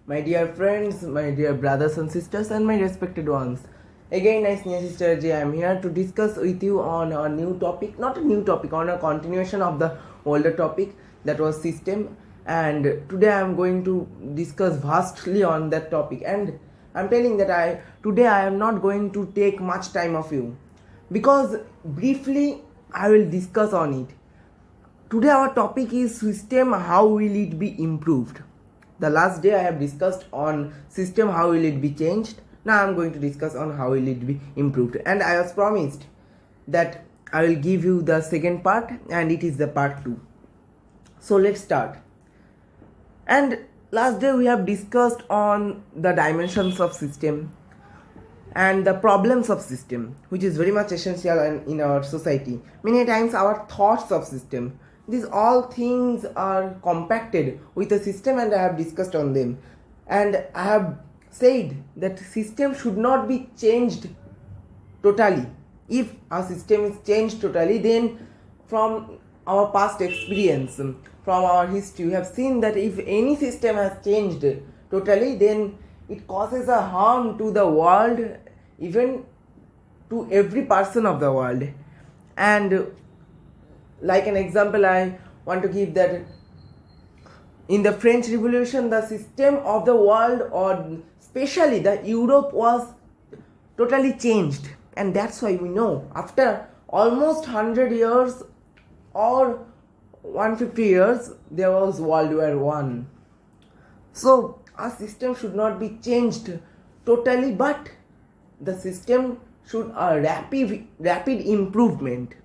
my dear friends, my dear brothers and sisters, and my respected ones. Again, I, Sister J, I am here to discuss with you on a new topic, not a new topic, on a continuation of the older topic that was system. And today I am going to discuss vastly on that topic. And I am telling that today I am not going to take much time of you, because briefly I will discuss on it. Today our topic is system, how will it be improved. The last day I have discussed on system, how will it be changed. Now I am going to discuss on how will it be improved, and I was promised that I will give you the second part, and it is the part 2. So let's start. And last day we have discussed on the dimensions of system and the problems of system, which is very much essential in our society. Many times our thoughts of system, these all things are compacted with a system, and I have discussed on them. And I have said that system should not be changed totally. If a system is changed totally, then from our past experience, from our history, we have seen that if any system has changed totally, then it causes a harm to the world, even to every person of the world. And like an example I want to give, that in the French Revolution, the system of the world, or especially the Europe, was totally changed. And that's why we know after almost 100 years or 150 years there was World War I. So our system should not be changed totally, but the system should rapid improvement.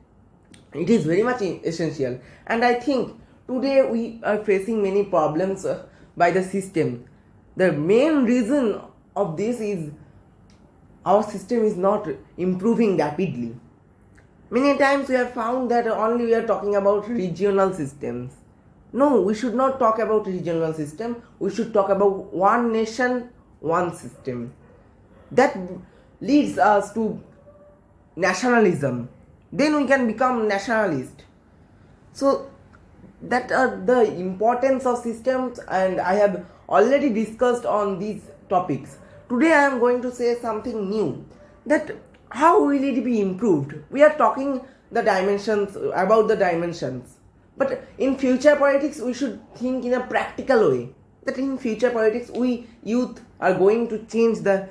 It is very much essential. And I think today we are facing many problems by the system. The main reason of this is our system is not improving rapidly. Many times we have found that only we are talking about regional systems. No, we should not talk about regional system. We should talk about one nation, one system. That leads us to nationalism. Then we can become nationalist. So that are the importance of systems, and I have already discussed on these topics. Today I am going to say something new, that how will it be improved. We are talking about the dimensions, but in future politics we should think in a practical way, that in future politics we youth are going to change the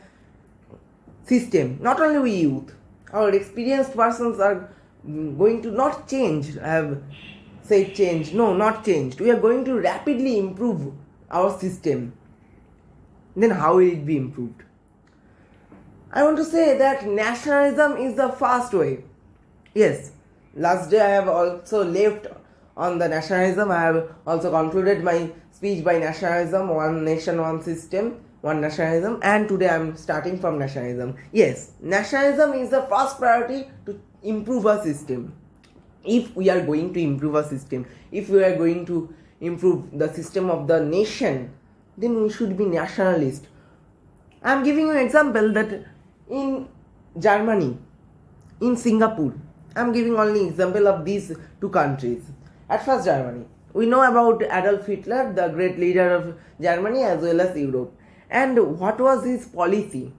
system. Not only we youth, our experienced persons are going to not change. I have said change, no, not changed. We are going to rapidly improve our system. Then how will it be improved? I want to say that nationalism is the fast way. Yes, last day I have also left on the nationalism. I have also concluded my speech by nationalism, one nation, one system, one nationalism, and today I am starting from nationalism. Yes, nationalism is the first priority to improve our system. If we are going to improve our system, if we are going to improve the system of the nation, then we should be nationalist. I am giving you an example that in Germany, in Singapore, I am giving only example of these two countries. At first, Germany. We know about Adolf Hitler, the great leader of Germany as well as Europe. And what was his policy?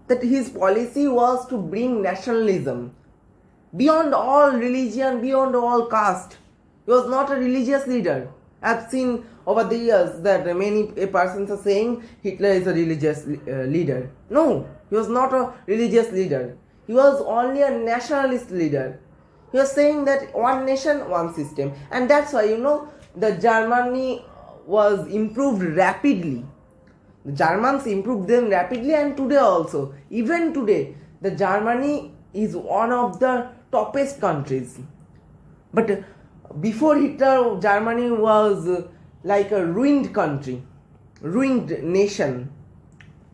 That his policy was to bring nationalism beyond all religion, beyond all caste. He was not a religious leader. I have seen over the years that many persons are saying Hitler is a religious leader. No, he was not a religious leader. He was only a nationalist leader. He was saying that one nation, one system. And that's why, the Germany was improved rapidly. The Germans improved them rapidly, and today also. Even today, the Germany is one of the toppest countries. But before Hitler, Germany was like a ruined country, ruined nation.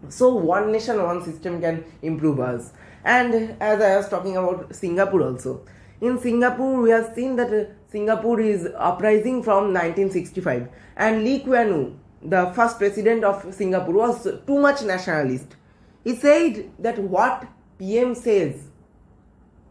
So one nation, one system can improve us. And as I was talking about Singapore also. In Singapore, we have seen that Singapore is uprising from 1965. And Lee Kuan Yew, the first president of Singapore, was too much nationalist. He said that what PM says,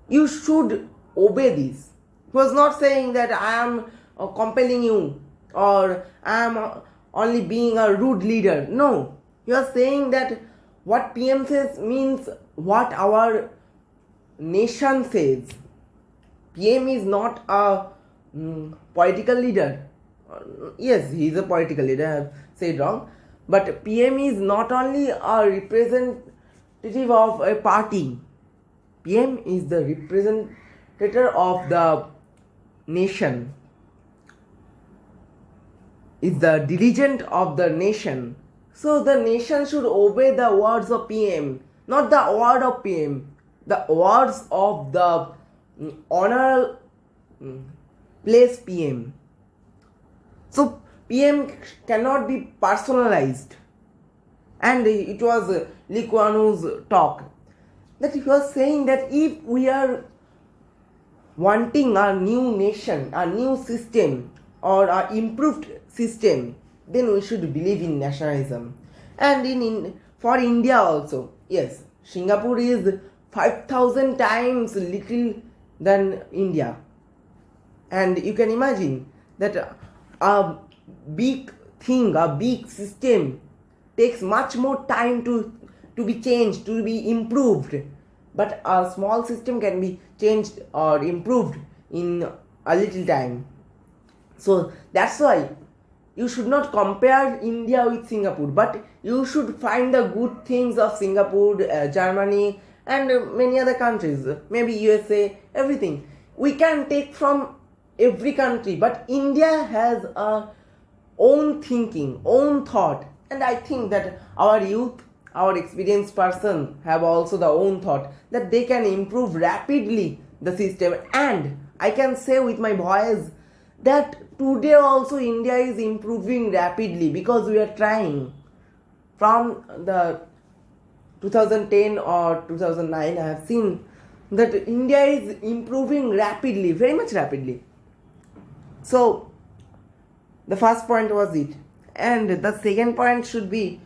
you should obey this. He was not saying that I am compelling you, or I am only being a rude leader. No, you are saying that what PM says means what our nation says. PM is not a political leader. Yes, he is a political leader, I have said wrong. But PM is not only a representative of a party. PM is the representative of the nation. Is the dirigent of the nation. So the nation should obey the words of PM, not the word of PM, the words of the honor place PM. So PM cannot be personalized. And it was Lee Kuan Yew's talk that he was saying that if we are wanting a new nation, a new system, or an improved system, then we should believe in nationalism. And for India also, yes, Singapore is 5,000 times little than India. And you can imagine that a big thing, a big system takes much more time to be changed, to be improved. But a small system can be changed or improved in a little time. So that's why you should not compare India with Singapore, but you should find the good things of Singapore, Germany, and many other countries, maybe USA, everything. We can take from every country, but India has a own thinking, own thought, and I think that our youth, our experienced person have also the own thought that they can improve rapidly the system. And I can say with my voice that today also India is improving rapidly because we are trying. From the 2010 or 2009 I have seen that India is improving rapidly, very much rapidly. So the first point was it, and the second point should be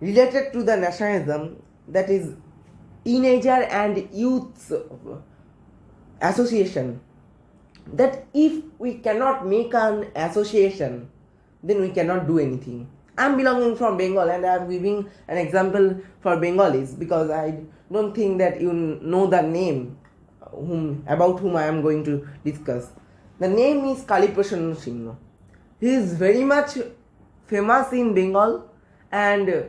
related to the nationalism, that is teenager and youth association. That if we cannot make an association, then we cannot do anything. I am belonging from Bengal and I am giving an example for Bengalis because I don't think that you know the name about whom I am going to discuss. The name is Kaliprasad Singh. He is very much famous in Bengal and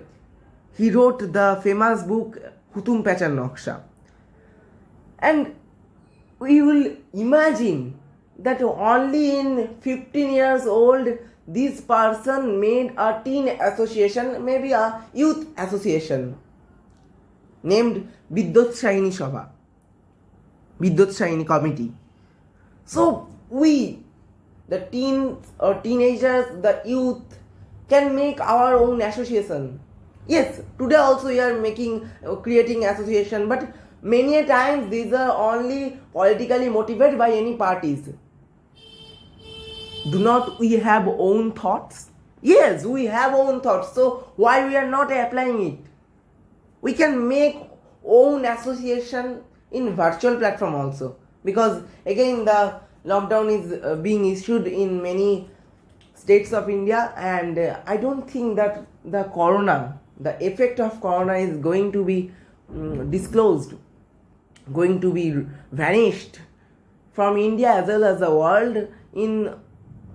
he wrote the famous book Hutum Pechar Noksha. And we will imagine that only in 15 years old this person made a teen association, maybe a youth association named Bidyotshayini Sabha, Bidyotshayini Committee. So we, the teens or teenagers, the youth, can make our own association. Yes, today also we are creating association, but many a times these are only politically motivated by any parties. Do not we have own thoughts? Yes, we have own thoughts. So why we are not applying it? We can make own association in virtual platform also, because again the lockdown is being issued in many states of India, and I don't think that the effect of corona is going to be disclosed, going to be vanished from India as well as the world in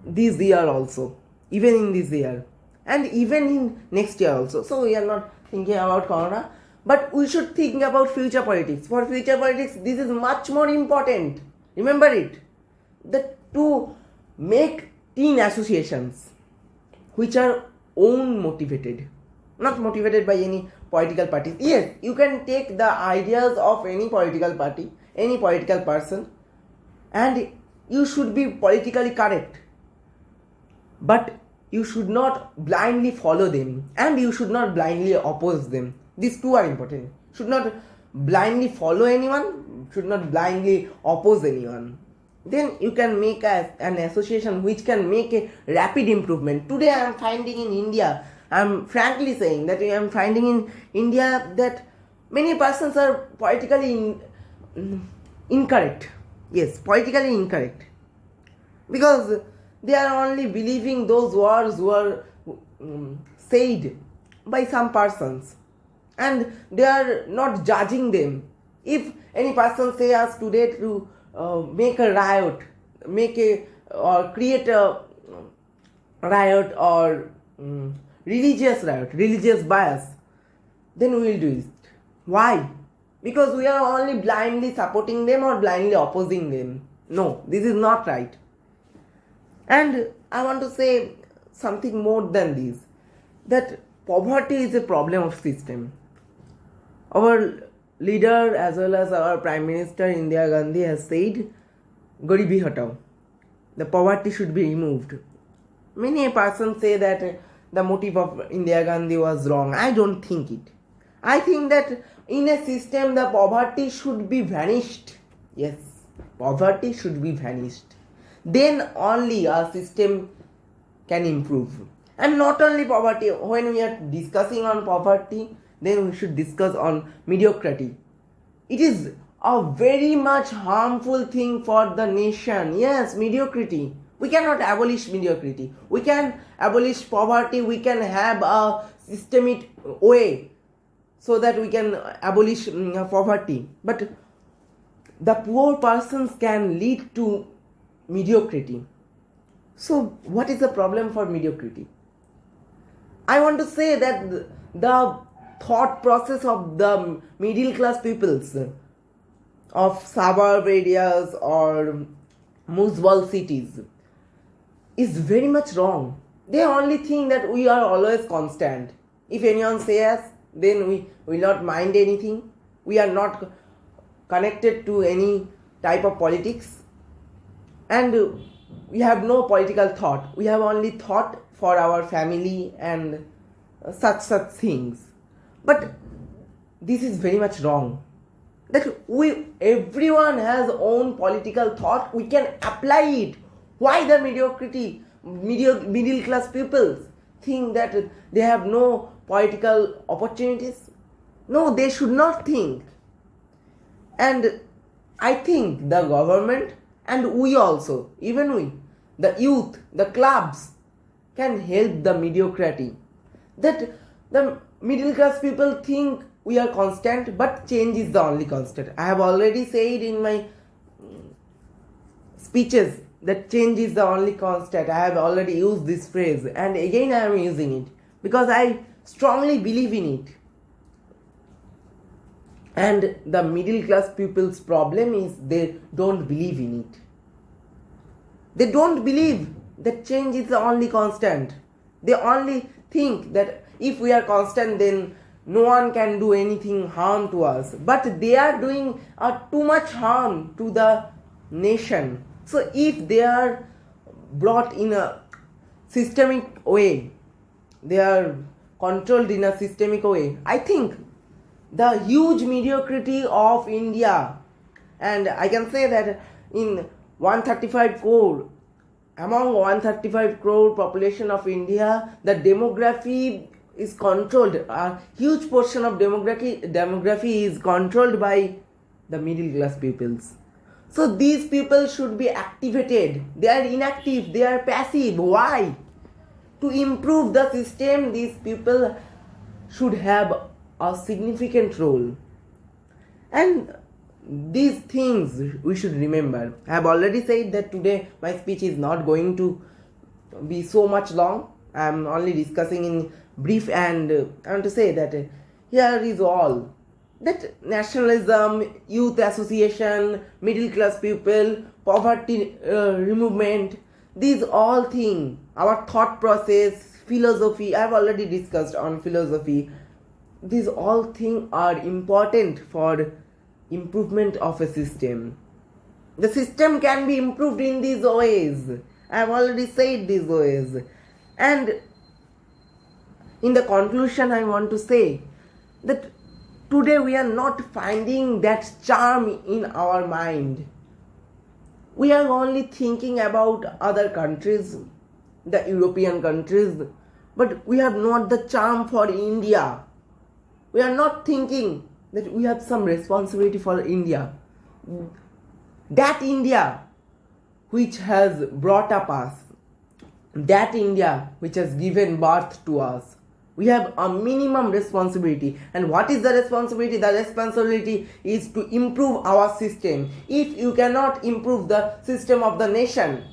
this year also, even in this year and even in next year also. So we are not thinking about corona, but we should think about future politics. For future politics, this is much more important. Remember it, that to make teen associations which are own motivated, not motivated by any political party. Yes, you can take the ideas of any political party, any political person, and you should be politically correct, but you should not blindly follow them and you should not blindly oppose them. These two are important. Should not blindly follow anyone, should not blindly oppose anyone. Then you can make an association which can make a rapid improvement. Today I am finding in India, I am frankly saying that I am finding in India that many persons are politically incorrect. Yes, politically incorrect. Because they are only believing those words said by some persons, and they are not judging them. If any person say us today to make a riot, or create a riot or religious riot, religious bias, then we will do it. Why? Because we are only blindly supporting them or blindly opposing them. No, this is not right. And I want to say something more than this, that poverty is a problem of system. Our leader as well as our Prime Minister Indira Gandhi has said, Garibi Hatao, the poverty should be removed. Many persons say that the motive of Indira Gandhi was wrong. I don't think it. I think that in a system the poverty should be vanished. Yes, poverty should be vanished. Then only our system can improve. And not only poverty, when we are discussing on poverty, then we should discuss on mediocrity. It is a very much harmful thing for the nation. Yes, mediocrity. We cannot abolish mediocrity. We can abolish poverty. We can have a systemic way so that we can abolish poverty. But the poor persons can lead to mediocrity. So what is the problem for mediocrity? I want to say that the thought process of the middle class peoples of suburb areas or municipal cities is very much wrong. They only think that we are always constant. If anyone says, then we will not mind anything. We are not connected to any type of politics, and we have no political thought. We have only thought for our family and such things. But this is very much wrong. That everyone has own political thought. We can apply it. Why the middle class people think that they have no political opportunities? No, they should not think. And I think the government and we also, even we, the youth, the clubs, can help the mediocrity. That the middle class people think we are constant, but change is the only constant. I have already said in my speeches that change is the only constant. I have already used this phrase, and again I am using it because I strongly believe in it. And the middle class people's problem is they don't believe in it. They don't believe that change is the only constant. They only think that if we are constant, then no one can do anything harm to us. But they are doing too much harm to the nation. So if they are brought in a systemic way, they are controlled in a systemic way, I think the huge mediocrity of India, and I can say that in 135 crore, among 135 crore population of India, the demography is controlled. A huge portion of demography is controlled by the middle class peoples. So these people should be activated. They are inactive, they are passive. Why? To improve the system, these people should have a significant role. And these things we should remember. I have already said that today my speech is not going to be so much long. I am only discussing in brief, and I want to say that here is all. That nationalism, youth association, middle class people, poverty removement, these all things, our thought process, philosophy, I have already discussed on philosophy. These all things are important for improvement of a system. The system can be improved in these ways. I have already said these ways. And in the conclusion, I want to say that today we are not finding that charm in our mind. We are only thinking about other countries, the European countries, but we have not the charm for India. We are not thinking that we have some responsibility for India. That India which has brought up us, that India which has given birth to us. We have a minimum responsibility. And what is the responsibility? The responsibility is to improve our system. If you cannot improve the system of the nation,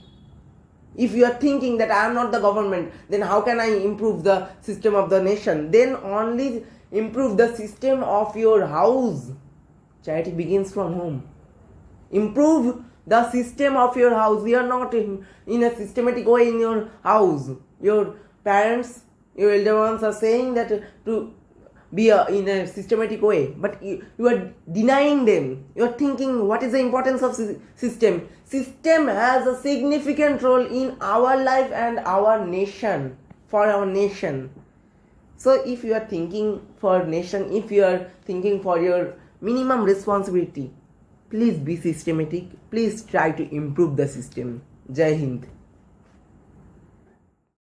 if you are thinking that I am not the government, then how can I improve the system of the nation? Then only improve the system of your house. Charity begins from home. Improve the system of your house. You are not in a systematic way in your house. Your parents, your elder ones are saying that to be in a systematic way, but you are denying them. You are thinking, what is the importance of system? System has a significant role in our life and our nation, for our nation. So if you are thinking for nation, if you are thinking for your minimum responsibility, please be systematic. Please try to improve the system. Jai Hind.